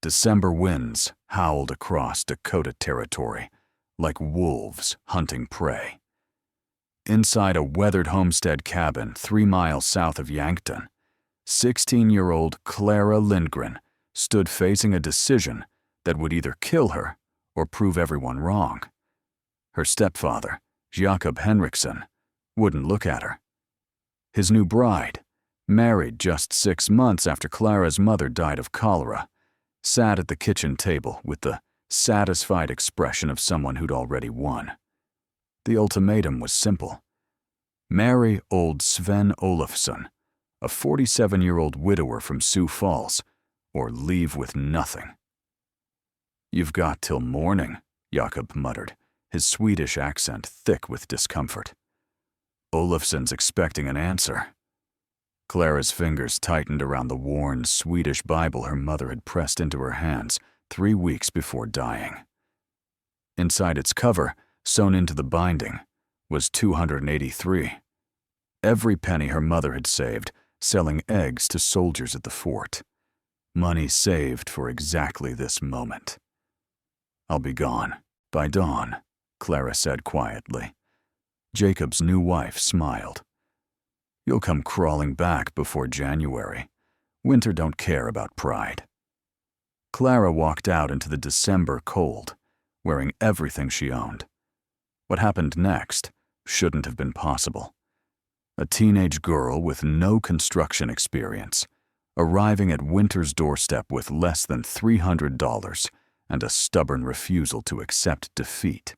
December winds howled across Dakota Territory like wolves hunting prey. Inside a weathered homestead cabin 3 miles south of Yankton, 16-year-old Clara Lindgren stood facing a decision that would either kill her or prove everyone wrong. Her stepfather, Jakob Henriksen, wouldn't look at her. His new bride, married just 6 months after Clara's mother died of cholera, sat at the kitchen table with the satisfied expression of someone who'd already won. The ultimatum was simple. Marry old Sven Olofsson, a 47-year-old widower from Sioux Falls, or leave with nothing. "You've got till morning," Jakob muttered, his Swedish accent thick with discomfort. "Olofsson's expecting an answer." Clara's fingers tightened around the worn Swedish Bible her mother had pressed into her hands 3 weeks before dying. Inside its cover, sewn into the binding, was 283. Every penny her mother had saved, selling eggs to soldiers at the fort. Money saved for exactly this moment. "I'll be gone by dawn," Clara said quietly. Jacob's new wife smiled. "You'll come crawling back before January. Winter don't care about pride." Clara walked out into the December cold, wearing everything she owned. What happened next shouldn't have been possible. A teenage girl with no construction experience, arriving at winter's doorstep with less than $300 and a stubborn refusal to accept defeat.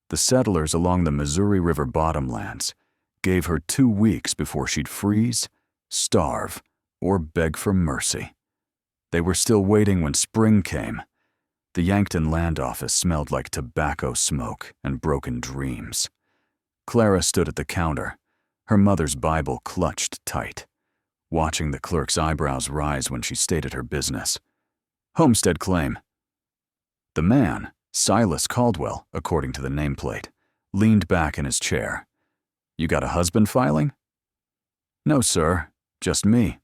The settlers along the Missouri River bottomlands gave her 2 weeks before she'd freeze, starve, or beg for mercy. They were still waiting when spring came. The Yankton land office smelled like tobacco smoke and broken dreams. Clara stood at the counter, her mother's Bible clutched tight, watching the clerk's eyebrows rise when she stated her business. "Homestead claim." The man, Silas Caldwell, according to the nameplate, leaned back in his chair. "You got a husband filing?" "No, sir, just me."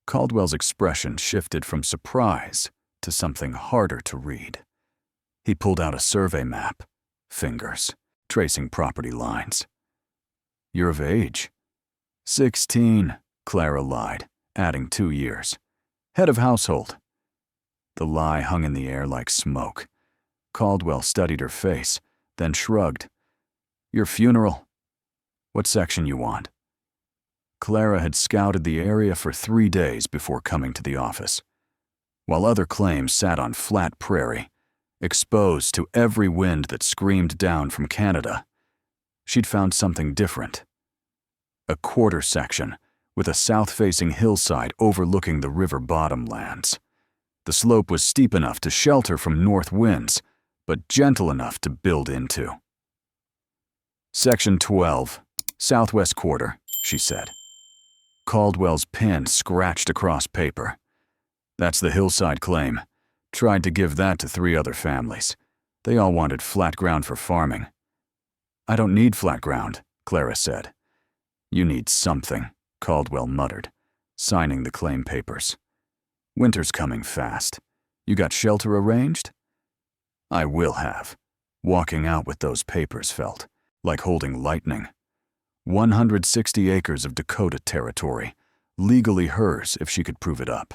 Caldwell's expression shifted from surprise to something harder to read. He pulled out a survey map, fingers, tracing property lines. "You're of age." 16, Clara lied, adding 2 years. "Head of household." The lie hung in the air like smoke. Caldwell studied her face, then shrugged. "Your funeral? What section you want?" Clara had scouted the area for 3 days before coming to the office. While other claims sat on flat prairie, exposed to every wind that screamed down from Canada, she'd found something different. A quarter section with a south-facing hillside overlooking the river bottomlands. The slope was steep enough to shelter from north winds, but gentle enough to build into. "Section 12, southwest quarter," she said. Caldwell's pen scratched across paper. "That's the hillside claim. Tried to give that to 3 other families. They all wanted flat ground for farming." "I don't need flat ground," Clara said. "You need something," Caldwell muttered, signing the claim papers. "Winter's coming fast. You got shelter arranged?" "I will have." Walking out with those papers felt like holding lightning. 160 acres of Dakota Territory, legally hers if she could prove it up.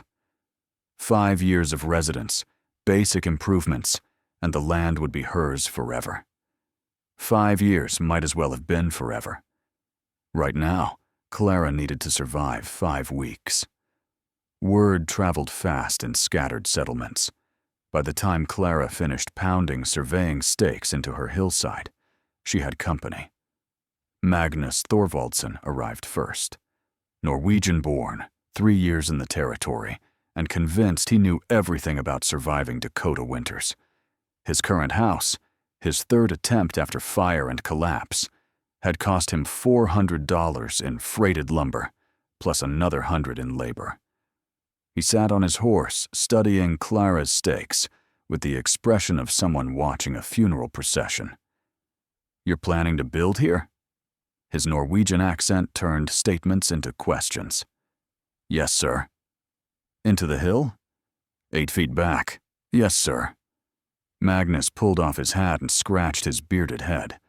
5 years of residence, basic improvements, and the land would be hers forever. 5 years might as well have been forever. Right now, Clara needed to survive 5 weeks. Word traveled fast in scattered settlements. By the time Clara finished pounding surveying stakes into her hillside, she had company. Magnus Thorvaldsen arrived first. Norwegian-born, 3 years in the territory, and convinced he knew everything about surviving Dakota winters. His current house, his 3rd attempt after fire and collapse, had cost him $400 in freighted lumber, plus another $100 in labor. He sat on his horse, studying Clara's stakes, with the expression of someone watching a funeral procession. "You're planning to build here?" His Norwegian accent turned statements into questions. "Yes, sir." "Into the hill?" 8 feet back. Yes, sir. Magnus pulled off his hat and scratched his bearded head.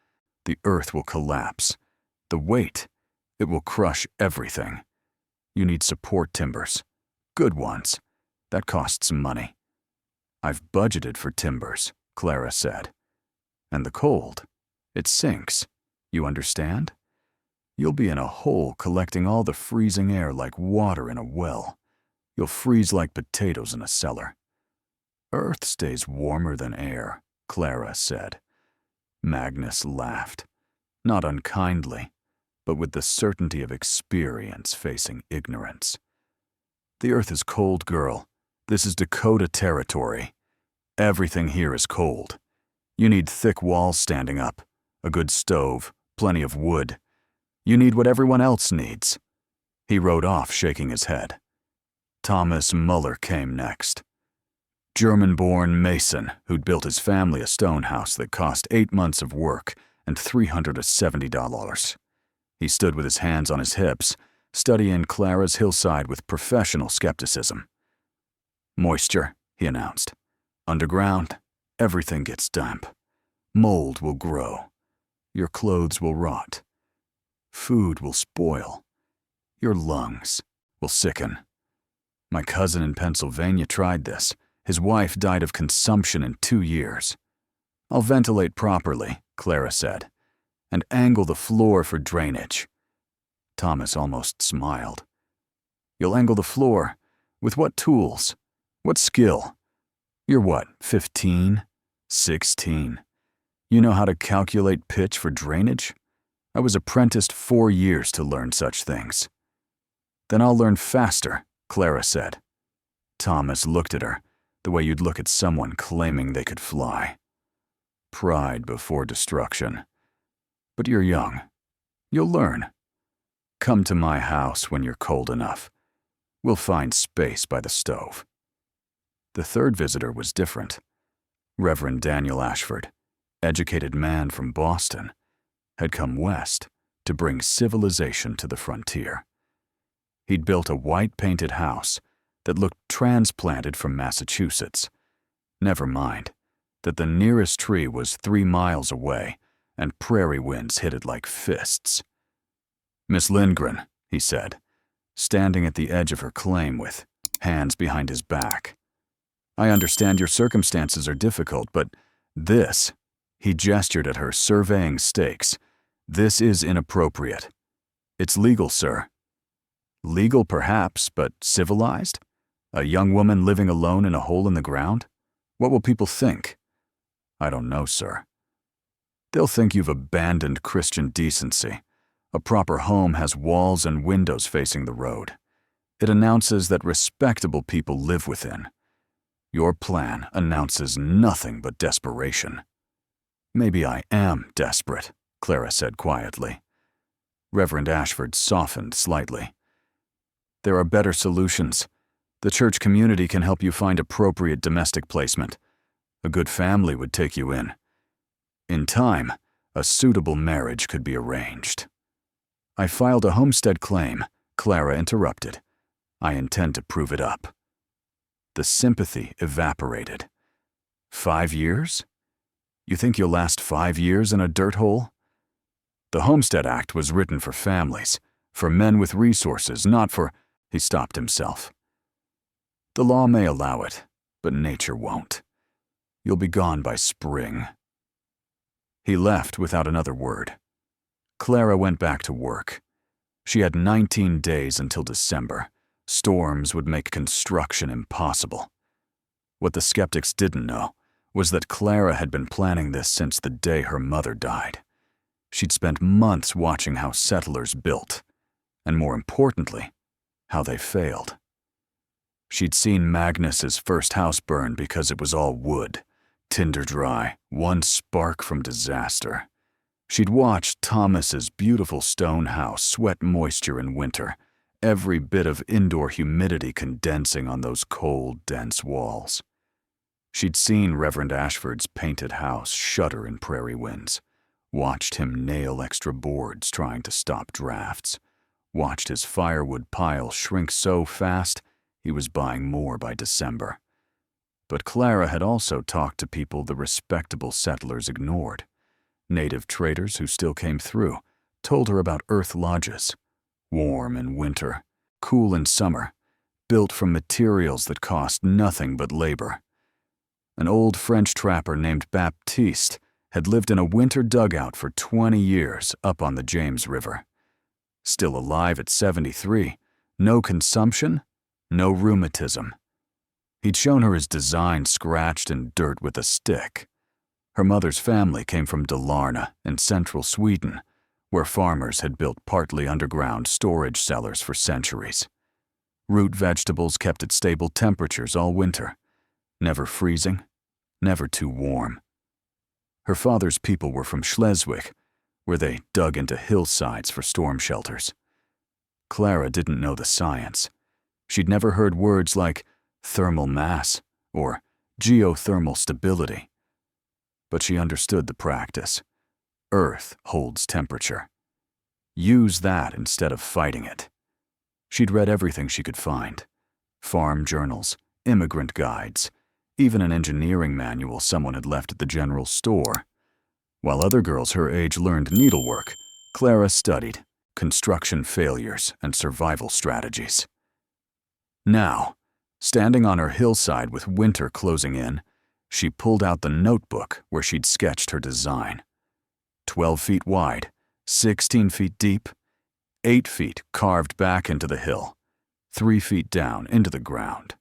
The earth will collapse. The weight, it will crush everything. You need support timbers. Good ones. That costs money. I've budgeted for timbers, Clara said. And the cold, it sinks. You understand? You'll be in a hole collecting all the freezing air like water in a well. You'll freeze like potatoes in a cellar. Earth stays warmer than air, Clara said. Magnus laughed, not unkindly, but with the certainty of experience facing ignorance. The earth is cold, girl. This is Dakota Territory. Everything here is cold. You need thick walls standing up, a good stove, plenty of wood. You need what everyone else needs. He rode off, shaking his head. Thomas Muller came next. German-born mason who'd built his family a stone house that cost 8 months of work and $370. He stood with his hands on his hips, studying Clara's hillside with professional skepticism. Moisture, he announced. Underground, everything gets damp. Mold will grow. Your clothes will rot. Food will spoil. Your lungs will sicken. My cousin in Pennsylvania tried this. His wife died of consumption in 2 years. I'll ventilate properly, Clara said, and angle the floor for drainage. Thomas almost smiled. You'll angle the floor? With what tools? What skill? You're what, 15? 16? You know how to calculate pitch for drainage? I was apprenticed 4 years to learn such things. Then I'll learn faster, Clara said. Thomas looked at her, the way you'd look at someone claiming they could fly. Pride before destruction. But you're young. You'll learn. Come to my house when you're cold enough. We'll find space by the stove. The third visitor was different. Reverend Daniel Ashford, educated man from Boston, had come west to bring civilization to the frontier. He'd built a white-painted house that looked transplanted from Massachusetts. Never mind that the nearest tree was 3 miles away and prairie winds hit it like fists. Miss Lindgren, he said, standing at the edge of her claim with hands behind his back. I understand your circumstances are difficult, but this, he gestured at her, surveying stakes, this is inappropriate. It's legal, sir. Legal perhaps, but civilized? A young woman living alone in a hole in the ground? What will people think? I don't know, sir. They'll think you've abandoned Christian decency. A proper home has walls and windows facing the road. It announces that respectable people live within. Your plan announces nothing but desperation. Maybe I am desperate, Clara said quietly. Reverend Ashford softened slightly. There are better solutions. The church community can help you find appropriate domestic placement. A good family would take you in. In time, a suitable marriage could be arranged. I filed a homestead claim, Clara interrupted. I intend to prove it up. The sympathy evaporated. 5 years? You think you'll last 5 years in a dirt hole? The Homestead Act was written for families, for men with resources, not for... He stopped himself. The law may allow it, but nature won't. You'll be gone by spring. He left without another word. Clara went back to work. She had 19 days until December. Storms would make construction impossible. What the skeptics didn't know was that Clara had been planning this since the day her mother died. She'd spent months watching how settlers built, and more importantly, how they failed. She'd seen Magnus's first house burn because it was all wood, tinder dry, one spark from disaster. She'd watched Thomas's beautiful stone house sweat moisture in winter, every bit of indoor humidity condensing on those cold, dense walls. She'd seen Reverend Ashford's painted house shudder in prairie winds, watched him nail extra boards trying to stop drafts, watched his firewood pile shrink so fast he was buying more by December. But Clara had also talked to people the respectable settlers ignored. Native traders who still came through told her about earth lodges, warm in winter, cool in summer, built from materials that cost nothing but labor. An old French trapper named Baptiste had lived in a winter dugout for 20 years up on the James River. Still alive at 73, no consumption, no rheumatism. He'd shown her his design scratched in dirt with a stick. Her mother's family came from Dalarna in central Sweden, where farmers had built partly underground storage cellars for centuries. Root vegetables kept at stable temperatures all winter, never freezing, never too warm. Her father's people were from Schleswig, where they dug into hillsides for storm shelters. Clara didn't know the science. She'd never heard words like thermal mass or geothermal stability. But she understood the practice. Earth holds temperature. Use that instead of fighting it. She'd read everything she could find. Farm journals, immigrant guides, even an engineering manual someone had left at the general store. While other girls her age learned needlework, Clara studied construction failures and survival strategies. Now, standing on her hillside with winter closing in, she pulled out the notebook where she'd sketched her design. 12 feet wide, 16 feet deep, 8 feet carved back into the hill, 3 feet down into the ground.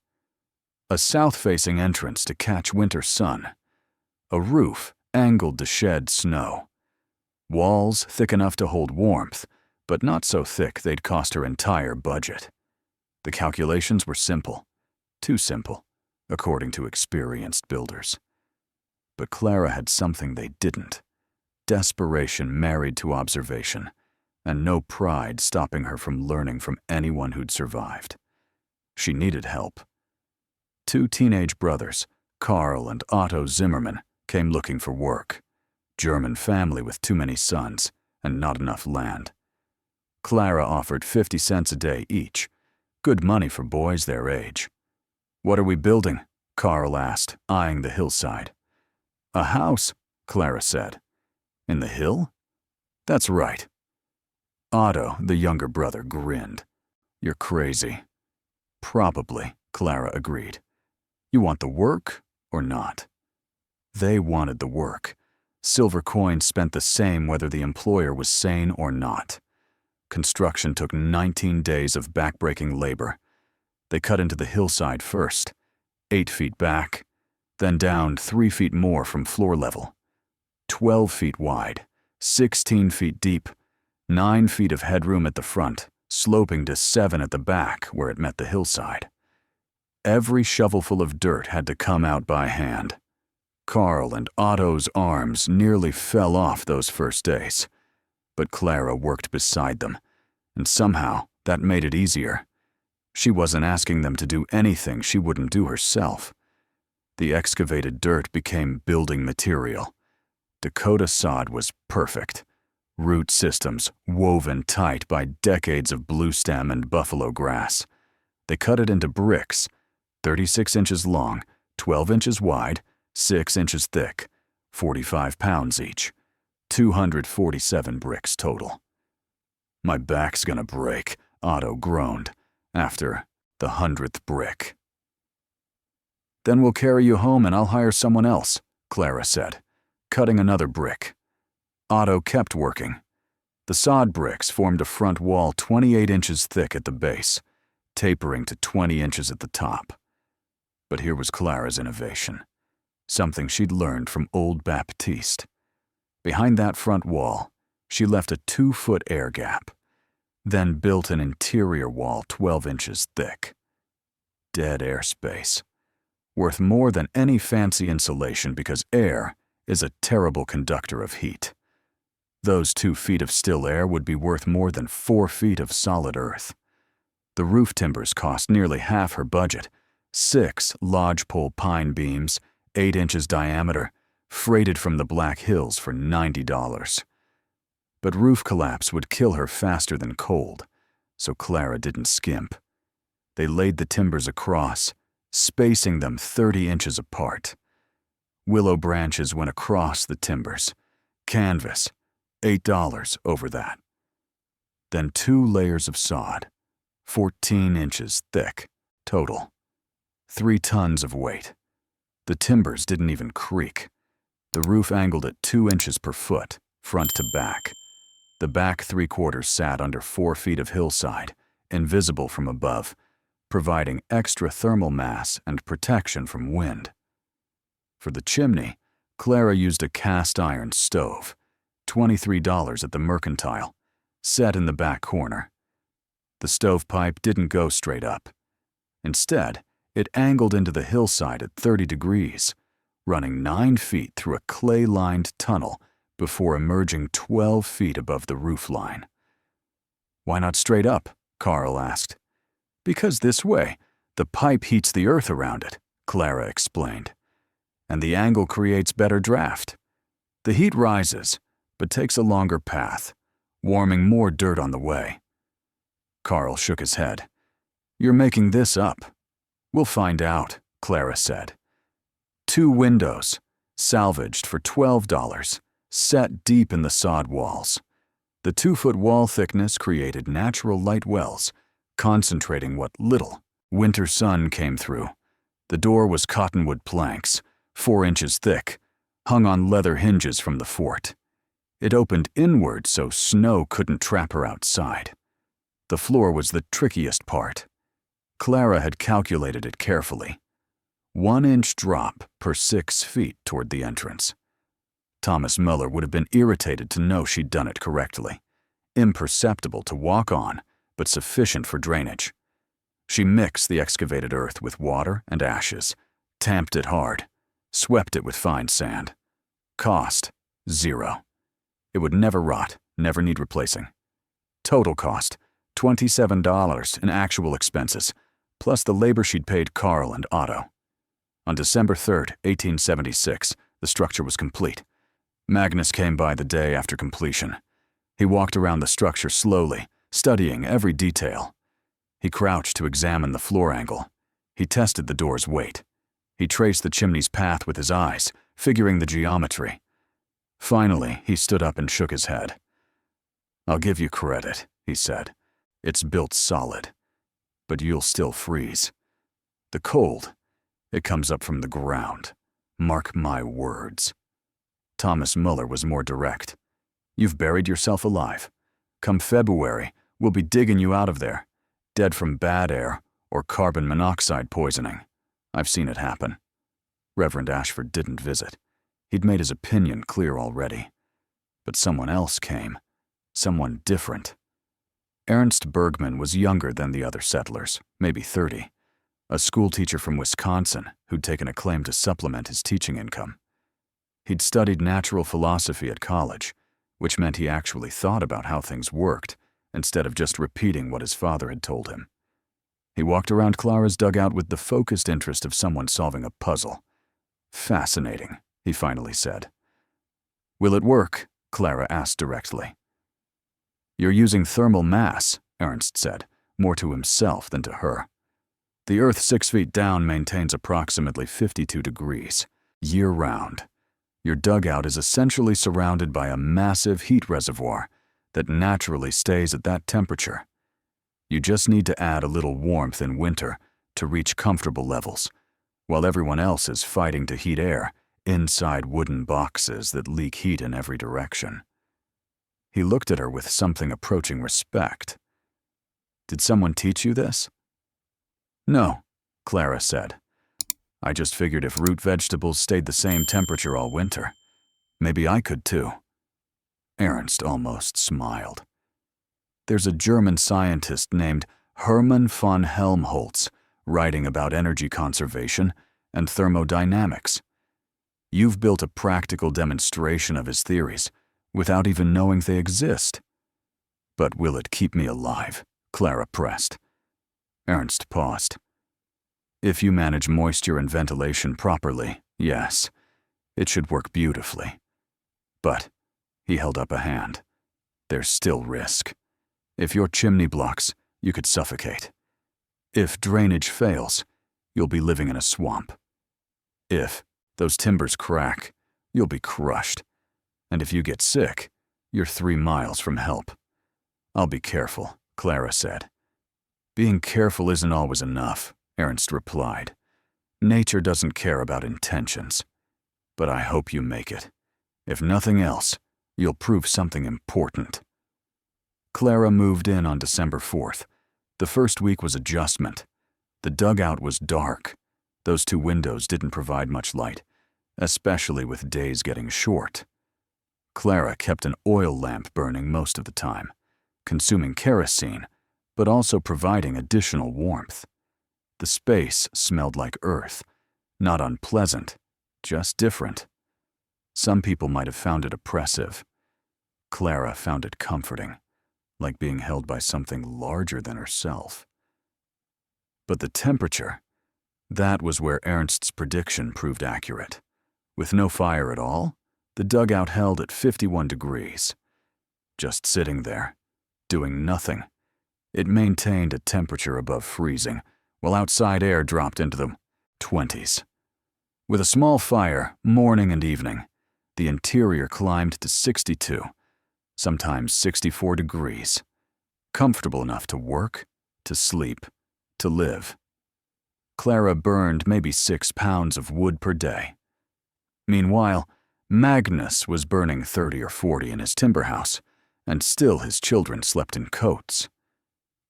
A south-facing entrance to catch winter sun. A roof angled to shed snow. Walls thick enough to hold warmth, but not so thick they'd cost her entire budget. The calculations were simple. Too simple, according to experienced builders. But Clara had something they didn't. Desperation married to observation, and no pride stopping her from learning from anyone who'd survived. She needed help. 2 teenage brothers, Karl and Otto Zimmermann, came looking for work. German family with too many sons and not enough land. Clara offered 50 cents a day each, good money for boys their age. "What are we building?" Karl asked, eyeing the hillside. "A house," Clara said. "In the hill?" "That's right." Otto, the younger brother, grinned. "You're crazy." "Probably," Clara agreed. "You want the work or not?" They wanted the work. Silver coins spent the same whether the employer was sane or not. Construction took 19 days of backbreaking labor. They cut into the hillside first, 8 feet back, then down 3 feet more from floor level. 12 feet wide, 16 feet deep, 9 feet of headroom at the front, sloping to 7 at the back where it met the hillside. Every shovelful of dirt had to come out by hand. Karl and Otto's arms nearly fell off those first days, but Clara worked beside them, and somehow that made it easier. She wasn't asking them to do anything she wouldn't do herself. The excavated dirt became building material. Dakota sod was perfect. Root systems woven tight by decades of bluestem and buffalo grass. They cut it into bricks, 36 inches long, 12 inches wide, 6 inches thick, 45 pounds each. 247 bricks total. "My back's gonna break," Otto groaned, after the 100th brick. "Then we'll carry you home and I'll hire someone else," Clara said, cutting another brick. Otto kept working. The sod bricks formed a front wall 28 inches thick at the base, tapering to 20 inches at the top. But here was Clara's innovation, something she'd learned from old Baptiste. Behind that front wall, she left a 2-foot air gap, then built an interior wall 12 inches thick. Dead air space, worth more than any fancy insulation because air is a terrible conductor of heat. Those 2 feet of still air would be worth more than 4 feet of solid earth. The roof timbers cost nearly half her budget, 6 lodgepole pine beams, 8 inches diameter, freighted from the Black Hills for $90. But roof collapse would kill her faster than cold, so Clara didn't skimp. They laid the timbers across, spacing them 30 inches apart. Willow branches went across the timbers. Canvas, $8 over that. Then 2 layers of sod, 14 inches thick, total. 3 tons of weight. The timbers didn't even creak. The roof angled at 2 inches per foot, front to back. The back 3/4 sat under 4 feet of hillside, invisible from above, providing extra thermal mass and protection from wind. For the chimney, Clara used a cast iron stove, $23 at the Mercantile, set in the back corner. The stovepipe didn't go straight up. Instead, it angled into the hillside at 30 degrees, running 9 feet through a clay-lined tunnel before emerging 12 feet above the roof line. "Why not straight up?" Carl asked. "Because this way, the pipe heats the earth around it," Clara explained. "And the angle creates better draft. The heat rises, but takes a longer path, warming more dirt on the way." Carl shook his head. "You're making this up." "We'll find out," Clara said. 2 windows, salvaged for $12, set deep in the sod walls. The 2-foot wall thickness created natural light wells, concentrating what little winter sun came through. The door was cottonwood planks, 4 inches thick, hung on leather hinges from the fort. It opened inward so snow couldn't trap her outside. The floor was the trickiest part. Clara had calculated it carefully. 1 inch drop per 6 feet toward the entrance. Thomas Muller would have been irritated to know she'd done it correctly. Imperceptible to walk on, but sufficient for drainage. She mixed the excavated earth with water and ashes, tamped it hard, swept it with fine sand. Cost, $0. It would never rot, never need replacing. Total cost, $27 in actual expenses, plus the labor she'd paid Carl and Otto. On December 3rd, 1876, the structure was complete. Magnus came by the day after completion. He walked around the structure slowly, studying every detail. He crouched to examine the floor angle. He tested the door's weight. He traced the chimney's path with his eyes, figuring the geometry. Finally, he stood up and shook his head. "I'll give you credit," he said. "It's built solid. But you'll still freeze. The cold, it comes up from the ground. Mark my words." Thomas Muller was more direct. "You've buried yourself alive. Come February, we'll be digging you out of there, dead from bad air or carbon monoxide poisoning. I've seen it happen." Reverend Ashford didn't visit. He'd made his opinion clear already. But someone else came. Someone different. Ernst Bergman was younger than the other settlers, maybe 30. A schoolteacher from Wisconsin who'd taken a claim to supplement his teaching income. He'd studied natural philosophy at college, which meant he actually thought about how things worked instead of just repeating what his father had told him. He walked around Clara's dugout with the focused interest of someone solving a puzzle. "Fascinating," he finally said. "Will it work?" Clara asked directly. "You're using thermal mass," Ernst said, more to himself than to her. "The Earth 6 feet down maintains approximately 52 degrees, year-round. Your dugout is essentially surrounded by a massive heat reservoir that naturally stays at that temperature. You just need to add a little warmth in winter to reach comfortable levels, while everyone else is fighting to heat air inside wooden boxes that leak heat in every direction." He looked at her with something approaching respect. "Did someone teach you this?" "No," Clara said. "I just figured if root vegetables stayed the same temperature all winter, maybe I could too." Ernst almost smiled. "There's a German scientist named Hermann von Helmholtz writing about energy conservation and thermodynamics. You've built a practical demonstration of his theories without even knowing they exist." "But will it keep me alive?" Clara pressed. Ernst paused. "If you manage moisture and ventilation properly, yes, it should work beautifully. But," he held up a hand, "there's still risk. If your chimney blocks, you could suffocate. If drainage fails, you'll be living in a swamp. If those timbers crack, you'll be crushed. And if you get sick, you're 3 miles from help. I'll be careful, Clara said. Being careful isn't always enough, Ernst replied. Nature doesn't care about intentions. But I hope you make it. If nothing else, you'll prove something important. Clara moved in on December 4th. The first week was adjustment. The dugout was dark. Those 2 windows didn't provide much light, especially with days getting short. Clara kept an oil lamp burning most of the time, consuming kerosene, but also providing additional warmth. The space smelled like earth, not unpleasant, just different. Some people might have found it oppressive. Clara found it comforting, like being held by something larger than herself. But the temperature, that was where Ernst's prediction proved accurate. With no fire at all, the dugout held at 51 degrees. Just sitting there, doing nothing, it maintained a temperature above freezing, while outside air dropped into the 20s. With a small fire, morning and evening, the interior climbed to 62, sometimes 64 degrees, comfortable enough to work, to sleep, to live. Clara burned maybe 6 pounds of wood per day. Meanwhile, Magnus was burning 30 or 40 in his timber house, and still his children slept in coats.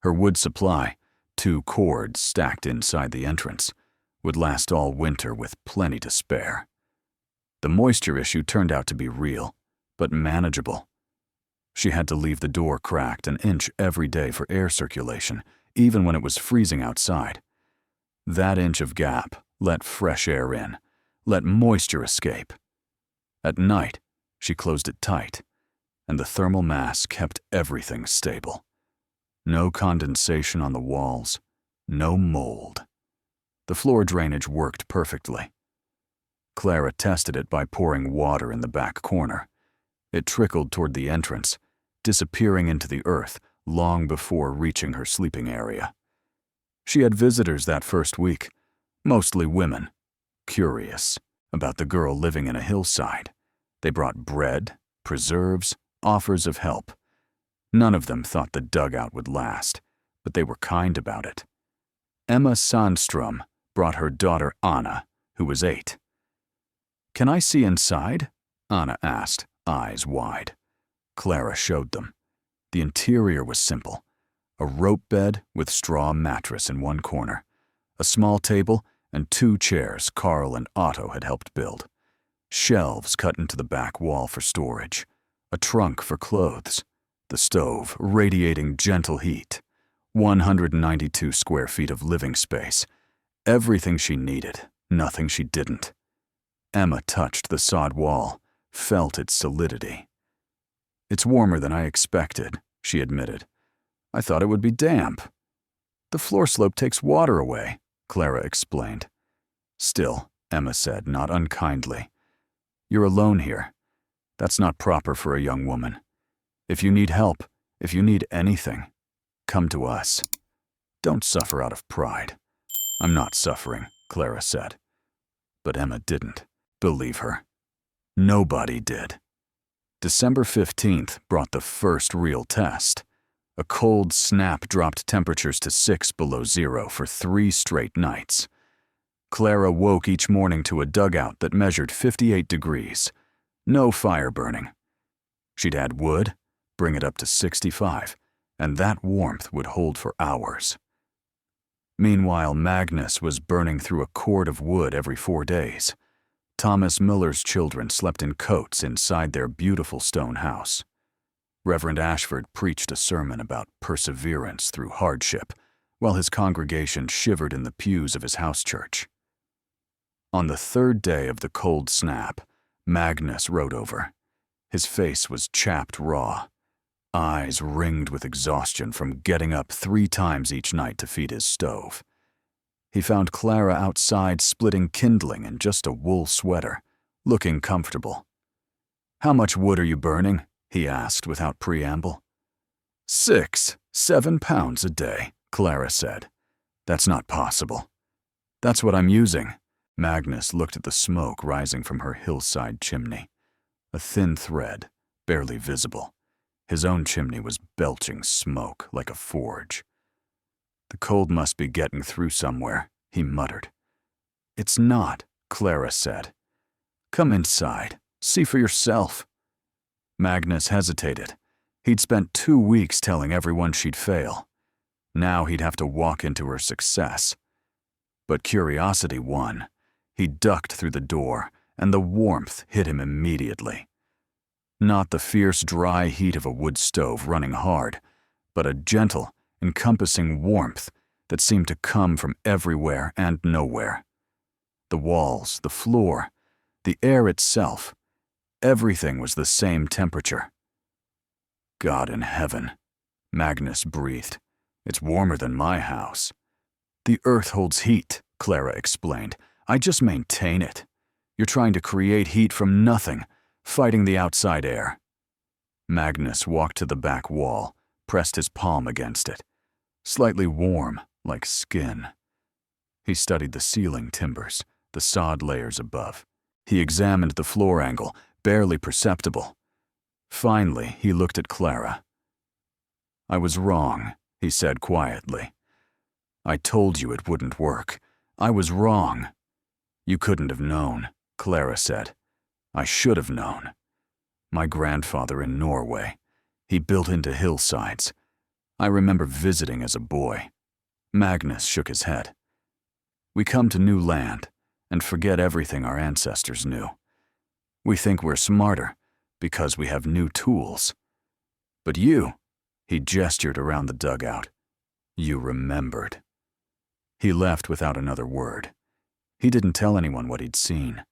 Her wood supply, 2 cords stacked inside the entrance, would last all winter with plenty to spare. The moisture issue turned out to be real, but manageable. She had to leave the door cracked an inch every day for air circulation, even when it was freezing outside. That inch of gap let fresh air in, let moisture escape. At night, she closed it tight, and the thermal mass kept everything stable. No condensation on the walls, no mold. The floor drainage worked perfectly. Clara tested it by pouring water in the back corner. It trickled toward the entrance, disappearing into the earth long before reaching her sleeping area. She had visitors that first week, mostly women, curious about the girl living in a hillside. They brought bread, preserves, offers of help. None of them thought the dugout would last, but they were kind about it. Emma Sandström brought her daughter Anna, who was 8. "Can I see inside?" Anna asked, eyes wide. Clara showed them. The interior was simple. A rope bed with straw mattress in one corner, a small table, and 2 chairs Carl and Otto had helped build. Shelves cut into the back wall for storage, a trunk for clothes, the stove radiating gentle heat, 192 square feet of living space. Everything she needed, nothing she didn't. Emma touched the sod wall, felt its solidity. "It's warmer than I expected," she admitted. "I thought it would be damp." "The floor slope takes water away," Clara explained. "Still," Emma said, not unkindly, "you're alone here. That's not proper for a young woman. If you need help, if you need anything, come to us. Don't suffer out of pride." "I'm not suffering," Clara said. But Emma didn't believe her. Nobody did. December 15th brought the first real test. A cold snap dropped temperatures to 6 below zero for 3 straight nights. Clara woke each morning to a dugout that measured 58 degrees. No fire burning. She'd add wood, bring it up to 65, and that warmth would hold for hours. Meanwhile, Magnus was burning through a cord of wood every 4 days. Thomas Miller's children slept in coats inside their beautiful stone house. Reverend Ashford preached a sermon about perseverance through hardship, while his congregation shivered in the pews of his house church. On the 3rd day of the cold snap, Magnus rode over. His face was chapped raw, eyes ringed with exhaustion from getting up 3 times each night to feed his stove. He found Clara outside splitting kindling in just a wool sweater, looking comfortable. "How much wood are you burning?" he asked without preamble. 6, 7 pounds a day," Clara said. "That's not possible." That's what I'm using. Magnus looked at the smoke rising from her hillside chimney. A thin thread, barely visible. His own chimney was belching smoke like a forge. The cold must be getting through somewhere, he muttered. It's not, Clara said. Come inside. See for yourself. Magnus hesitated. He'd spent 2 weeks telling everyone she'd fail. Now he'd have to walk into her success. But curiosity won. He ducked through the door, and the warmth hit him immediately. Not the fierce, dry heat of a wood stove running hard, but a gentle, encompassing warmth that seemed to come from everywhere and nowhere. The walls, the floor, the air itself, everything was the same temperature. God in heaven, Magnus breathed. It's warmer than my house. The earth holds heat, Clara explained. I just maintain it. You're trying to create heat from nothing, fighting the outside air. Magnus walked to the back wall, pressed his palm against it. Slightly warm, like skin. He studied the ceiling timbers, the sod layers above. He examined the floor angle, barely perceptible. Finally, he looked at Clara. I was wrong, he said quietly. I told you it wouldn't work. I was wrong. You couldn't have known, Clara said. I should have known. My grandfather in Norway. He built into hillsides. I remember visiting as a boy. Magnus shook his head. We come to new land and forget everything our ancestors knew. We think we're smarter because we have new tools. But you, he gestured around the dugout. You remembered. He left without another word. He didn't tell anyone what he'd seen.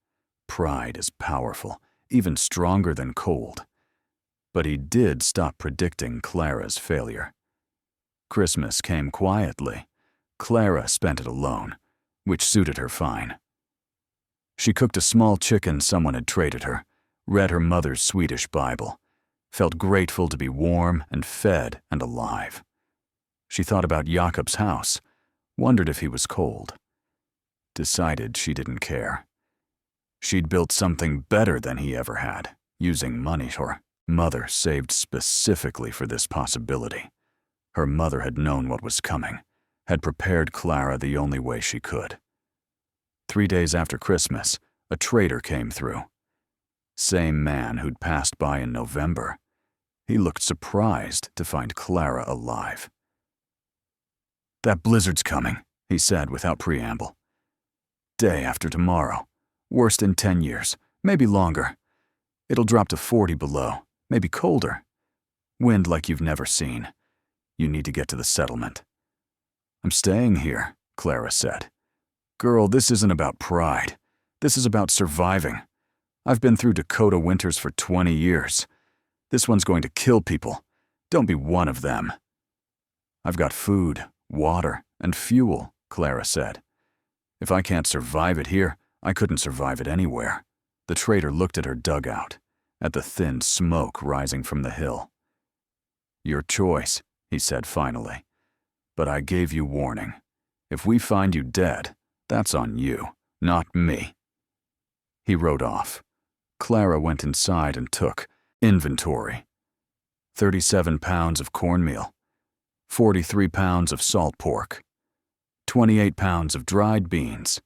Pride is powerful, even stronger than cold. But he did stop predicting Clara's failure. Christmas came quietly. Clara spent it alone, which suited her fine. She cooked a small chicken someone had traded her, read her mother's Swedish Bible, felt grateful to be warm and fed and alive. She thought about Jakob's house, wondered if he was cold. Decided she didn't care. She'd built something better than he ever had, using money her mother saved specifically for this possibility. Her mother had known what was coming, had prepared Clara the only way she could. 3 days after Christmas, a trader came through. Same man who'd passed by in November. He looked surprised to find Clara alive. That blizzard's coming, he said without preamble. Day after tomorrow. Worst in 10 years, maybe longer. It'll drop to 40 below, maybe colder. Wind like you've never seen. You need to get to the settlement. I'm staying here, Clara said. Girl, this isn't about pride. This is about surviving. I've been through Dakota winters for 20 years. This one's going to kill people. Don't be one of them. I've got food, water, and fuel, Clara said. If I can't survive it here, I couldn't survive it anywhere. The trader looked at her dugout, at the thin smoke rising from the hill. Your choice, he said finally. But I gave you warning. If we find you dead, that's on you, not me. He rode off. Clara went inside and took inventory. 37 pounds of cornmeal, 43 pounds of salt pork, 28 pounds of dried beans,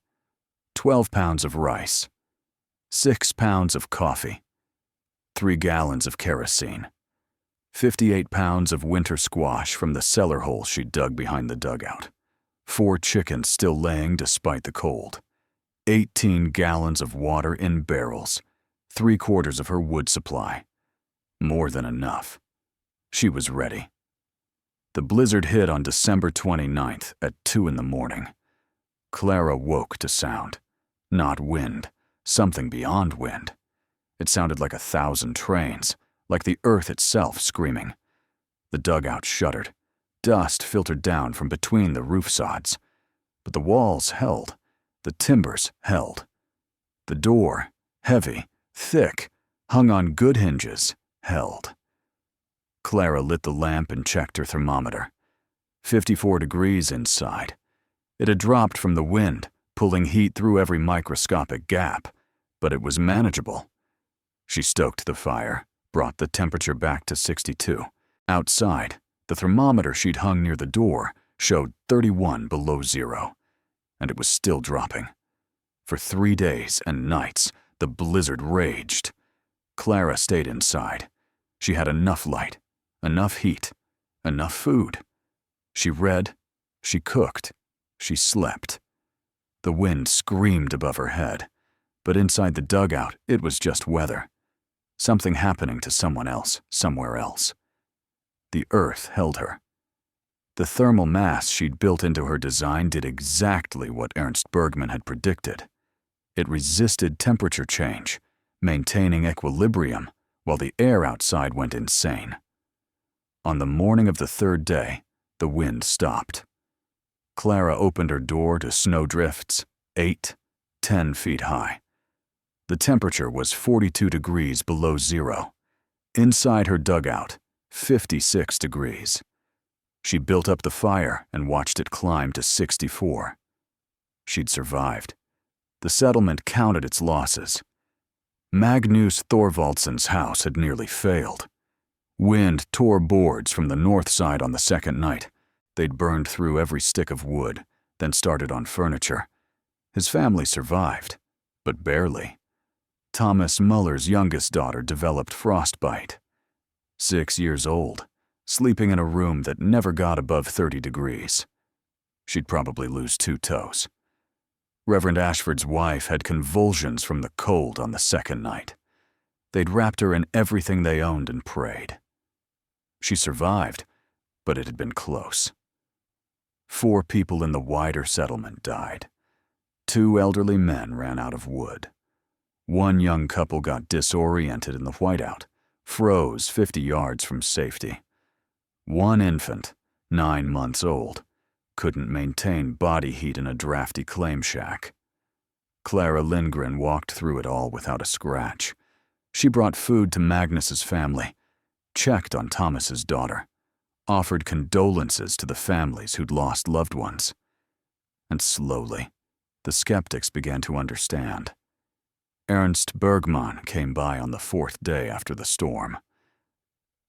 12 pounds of rice, 6 pounds of coffee, 3 gallons of kerosene, 58 pounds of winter squash from the cellar hole she dug behind the dugout, 4 chickens still laying despite the cold, 18 gallons of water in barrels, 3/4 of her wood supply. More than enough. She was ready. The blizzard hit on December 29th at 2 in the morning. Clara woke to sound. Not wind, something beyond wind. It sounded like 1,000 trains, like the earth itself screaming. The dugout shuddered. Dust filtered down from between the roof sods. But the walls held. The timbers held. The door, heavy, thick, hung on good hinges, held. Clara lit the lamp and checked her thermometer. 54 degrees inside. It had dropped from the wind, pulling heat through every microscopic gap, but it was manageable. She stoked the fire, brought the temperature back to 62. Outside, the thermometer she'd hung near the door showed 31 below zero, and it was still dropping. For 3 days and nights, the blizzard raged. Clara stayed inside. She had enough light, enough heat, enough food. She read, she cooked, she slept. The wind screamed above her head, but inside the dugout, it was just weather. Something happening to someone else, somewhere else. The earth held her. The thermal mass she'd built into her design did exactly what Ernst Bergman had predicted. It resisted temperature change, maintaining equilibrium while the air outside went insane. On the morning of the 3rd day, the wind stopped. Clara opened her door to snowdrifts 8, 10 feet high. The temperature was 42 degrees below zero. Inside her dugout, 56 degrees. She built up the fire and watched it climb to 64. She'd survived. The settlement counted its losses. Magnus Thorvaldsen's house had nearly failed. Wind tore boards from the north side on the 2nd night. They'd burned through every stick of wood, then started on furniture. His family survived, but barely. Thomas Muller's youngest daughter developed frostbite. 6 years old, sleeping in a room that never got above 30 degrees. She'd probably lose 2 toes. Reverend Ashford's wife had convulsions from the cold on the 2nd night. They'd wrapped her in everything they owned and prayed. She survived, but it had been close. 4 people in the wider settlement died. 2 elderly men ran out of wood. 1 young couple got disoriented in the whiteout, froze 50 yards from safety. 1 infant, 9 months old, couldn't maintain body heat in a drafty claim shack. Clara Lindgren walked through it all without a scratch. She brought food to Magnus's family, checked on Thomas's daughter, offered condolences to the families who'd lost loved ones. And slowly, the skeptics began to understand. Ernst Bergman came by on the 4th day after the storm.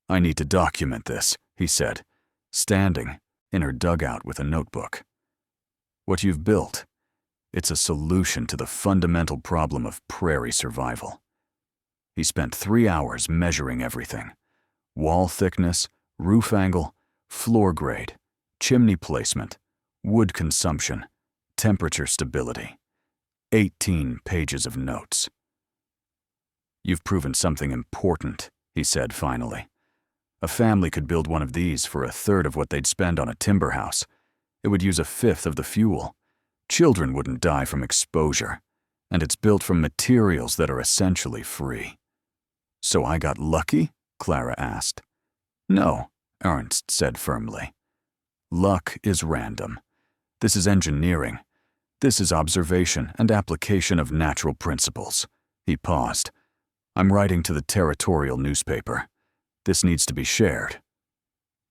"I need to document this," he said, standing in her dugout with a notebook. "What you've built, it's a solution to the fundamental problem of prairie survival." He spent 3 hours measuring everything: wall thickness, roof angle, floor grade, chimney placement, wood consumption, temperature stability. 18 pages of notes. "You've proven something important," he said finally. "A family could build one of these for 1/3 of what they'd spend on a timber house. It would use 1/5 of the fuel. Children wouldn't die from exposure, and it's built from materials that are essentially free." "So I got lucky?" Clara asked. "No," Ernst said firmly. "Luck is random. This is engineering. This is observation and application of natural principles." He paused. "I'm writing to the territorial newspaper. This needs to be shared."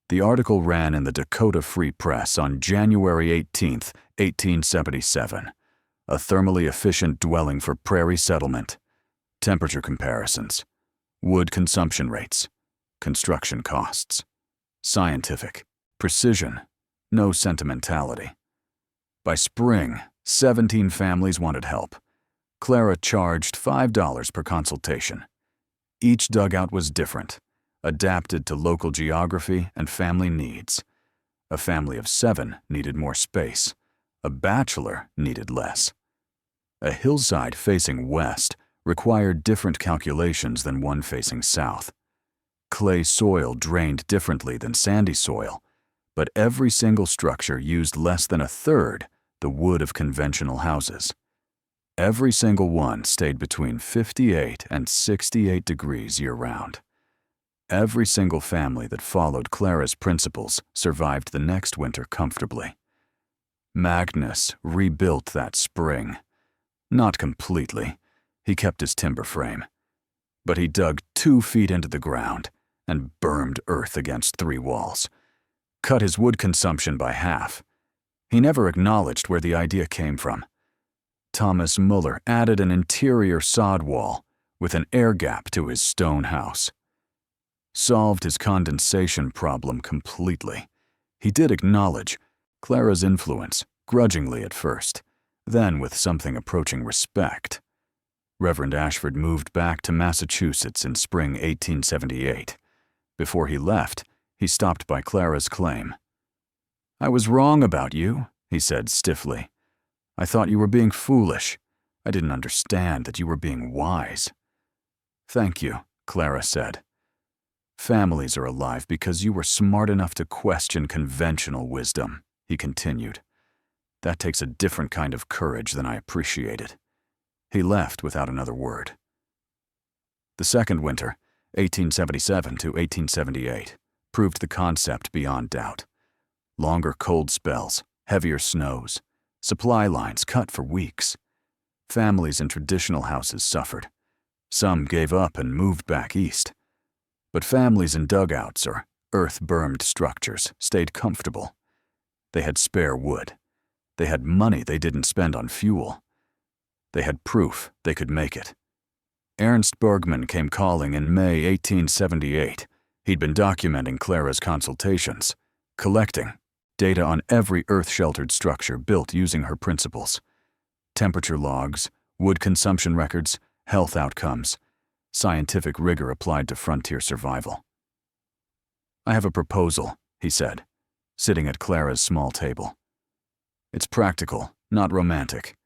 The article ran in the Dakota Free Press on January 18, 1877. A thermally efficient dwelling for prairie settlement. Temperature comparisons. Wood consumption rates. Construction costs. Scientific. Precision. No sentimentality. By spring, 17 families wanted help. Clara charged $5 per consultation. Each dugout was different, adapted to local geography and family needs. A family of 7 needed more space. A bachelor needed less. A hillside facing west required different calculations than one facing south. Clay soil drained differently than sandy soil, but every single structure used less than 1/3 the wood of conventional houses. Every single one stayed between 58 and 68 degrees year-round. Every single family that followed Clara's principles survived the next winter comfortably. Magnus rebuilt that spring. Not completely. He kept his timber frame. But he dug 2 feet into the ground and bermed earth against 3 walls. Cut his wood consumption by half. He never acknowledged where the idea came from. Thomas Muller added an interior sod wall with an air gap to his stone house. Solved his condensation problem completely. He did acknowledge Clara's influence, grudgingly at first, then with something approaching respect. Reverend Ashford moved back to Massachusetts in spring 1878. Before he left, he stopped by Clara's claim. "I was wrong about you," he said stiffly. "I thought you were being foolish. I didn't understand that you were being wise." "Thank you," Clara said. "Families are alive because you were smart enough to question conventional wisdom," he continued. "That takes a different kind of courage than I appreciated." He left without another word. The second winter, 1877 to 1878, proved the concept beyond doubt. Longer cold spells, heavier snows, supply lines cut for weeks. Families in traditional houses suffered. Some gave up and moved back east. But families in dugouts or earth-bermed structures stayed comfortable. They had spare wood. They had money they didn't spend on fuel. They had proof they could make it. Ernst Bergman came calling in May 1878. He'd been documenting Clara's consultations, collecting data on every earth-sheltered structure built using her principles. Temperature logs, wood consumption records, health outcomes, scientific rigor applied to frontier survival. "I have a proposal," he said, sitting at Clara's small table. "It's practical, not romantic,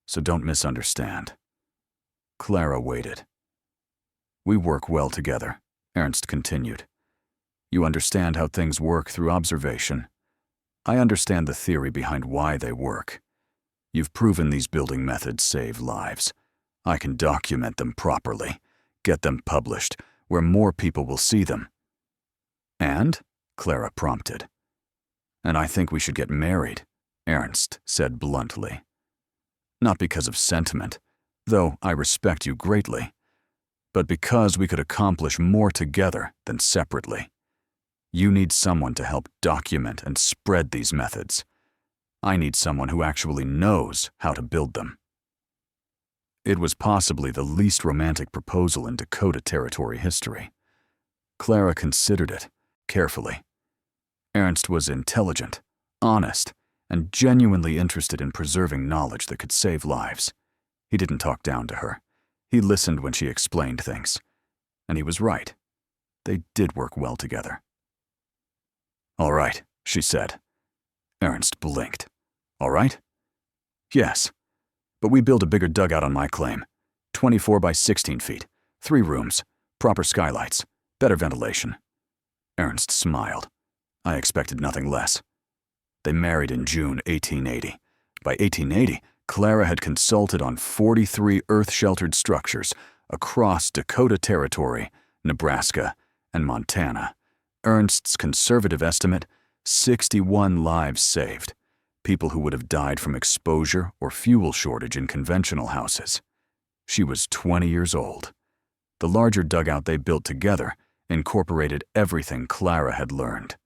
so don't misunderstand." Clara waited. "We work well together," Ernst continued. "You understand how things work through observation. I understand the theory behind why they work. You've proven these building methods save lives. I can document them properly, get them published, where more people will see them." "And?" Clara prompted. "And I think we should get married," Ernst said bluntly. "Not because of sentiment, though I respect you greatly, but because we could accomplish more together than separately. You need someone to help document and spread these methods. I need someone who actually knows how to build them." It was possibly the least romantic proposal in Dakota Territory history. Clara considered it carefully. Ernst was intelligent, honest, and genuinely interested in preserving knowledge that could save lives. He didn't talk down to her. He listened when she explained things. And he was right. They did work well together. "All right," she said. Ernst blinked. "All right?" "Yes. But we build a bigger dugout on my claim. 24 by 16 feet, 3 rooms, proper skylights, better ventilation." Ernst smiled. "I expected nothing less." They married in June 1880. By 1880, Clara had consulted on 43 earth-sheltered structures across Dakota Territory, Nebraska, and Montana. Ernst's conservative estimate, 61 lives saved, people who would have died from exposure or fuel shortage in conventional houses. She was 20 years old. The larger dugout they built together incorporated everything Clara had learned.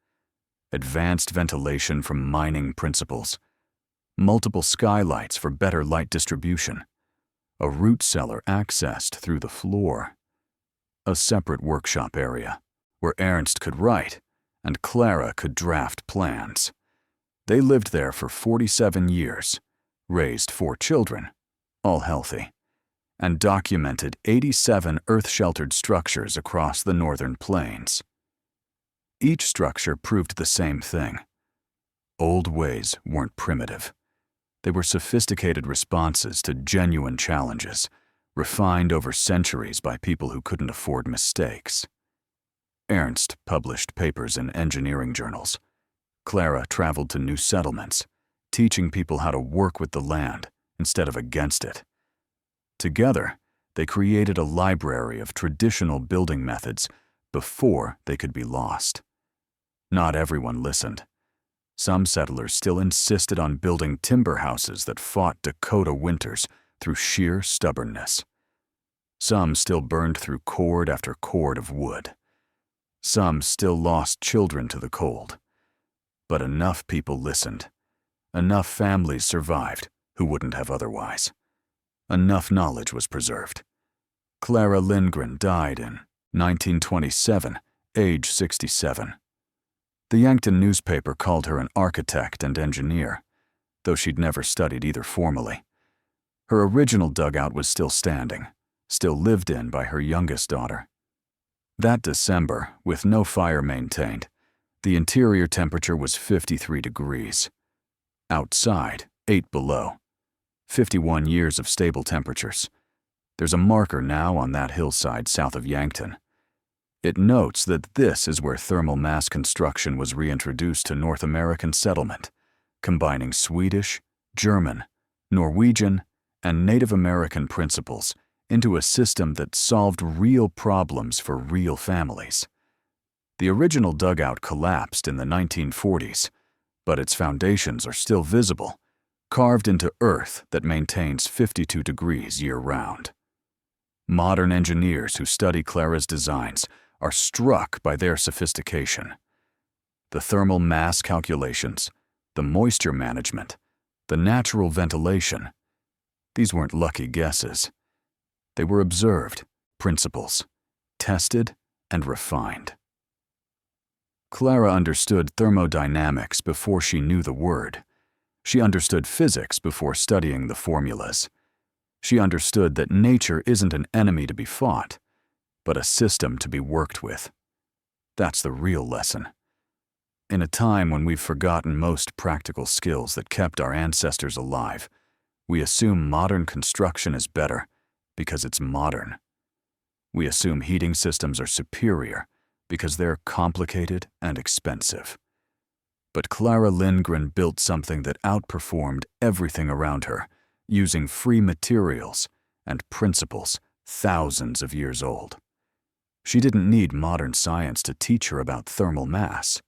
Advanced ventilation from mining principles, multiple skylights for better light distribution, a root cellar accessed through the floor, a separate workshop area where Ernst could write and Clara could draft plans. They lived there for 47 years, raised 4 children, all healthy, and documented 87 earth-sheltered structures across the northern plains. Each structure proved the same thing. Old ways weren't primitive. They were sophisticated responses to genuine challenges, refined over centuries by people who couldn't afford mistakes. Ernst published papers in engineering journals. Clara traveled to new settlements, teaching people how to work with the land instead of against it. Together, they created a library of traditional building methods before they could be lost. Not everyone listened. Some settlers still insisted on building timber houses that fought Dakota winters through sheer stubbornness. Some still burned through cord after cord of wood. Some still lost children to the cold. But enough people listened. Enough families survived who wouldn't have otherwise. enough knowledge was preserved. Clara Lindgren died in 1927, age 67. The Yankton newspaper called her an architect and engineer, though she'd never studied either formally. Her original dugout was still standing, still lived in by her youngest daughter. That December, with no fire maintained, the interior temperature was 53 degrees. Outside, 8 below. 51 years of stable temperatures. There's a marker now on that hillside south of Yankton. It notes that this is where thermal mass construction was reintroduced to North American settlement, combining Swedish, German, Norwegian, and Native American principles into a system that solved real problems for real families. The original dugout collapsed in the 1940s, but its foundations are still visible, carved into earth that maintains 52 degrees year-round. Modern engineers who study Clara's designs are struck by their sophistication. The thermal mass calculations, the moisture management, the natural ventilation. These weren't lucky guesses. They were observed principles, tested and refined. Clara understood thermodynamics before she knew the word. She understood physics before studying the formulas. She understood that nature isn't an enemy to be fought, but a system to be worked with. That's the real lesson. In a time when we've forgotten most practical skills that kept our ancestors alive, we assume modern construction is better because it's modern. We assume heating systems are superior because they're complicated and expensive. But Clara Lindgren built something that outperformed everything around her, using free materials and principles thousands of years old. She didn't need modern science to teach her about thermal mass.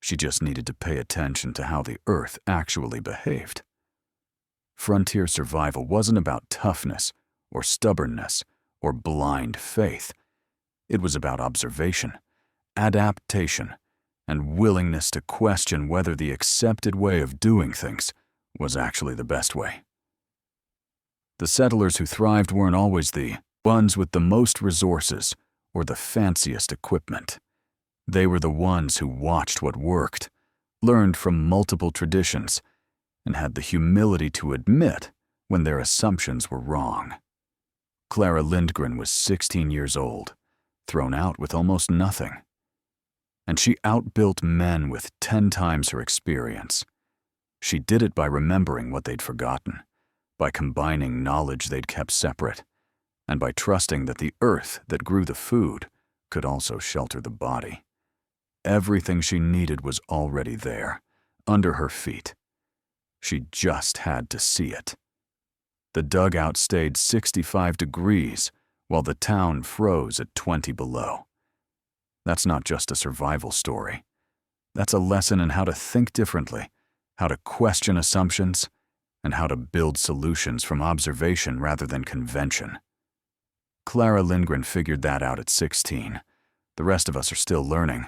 She just needed to pay attention to how the Earth actually behaved. Frontier survival wasn't about toughness or stubbornness or blind faith. It was about observation, adaptation, and willingness to question whether the accepted way of doing things was actually the best way. The settlers who thrived weren't always the ones with the most resources or the fanciest equipment. They were the ones who watched what worked, learned from multiple traditions, and had the humility to admit when their assumptions were wrong. Clara Lindgren was 16 years old, thrown out with almost nothing. And she outbuilt men with 10 times her experience. She did it by remembering what they'd forgotten, by combining knowledge they'd kept separate, and by trusting that the earth that grew the food could also shelter the body. Everything she needed was already there, under her feet. She just had to see it. The dugout stayed 65 degrees while the town froze at 20 below. That's not just a survival story. That's a lesson in how to think differently, how to question assumptions, and how to build solutions from observation rather than convention. Clara Lindgren figured that out at 16. The rest of us are still learning.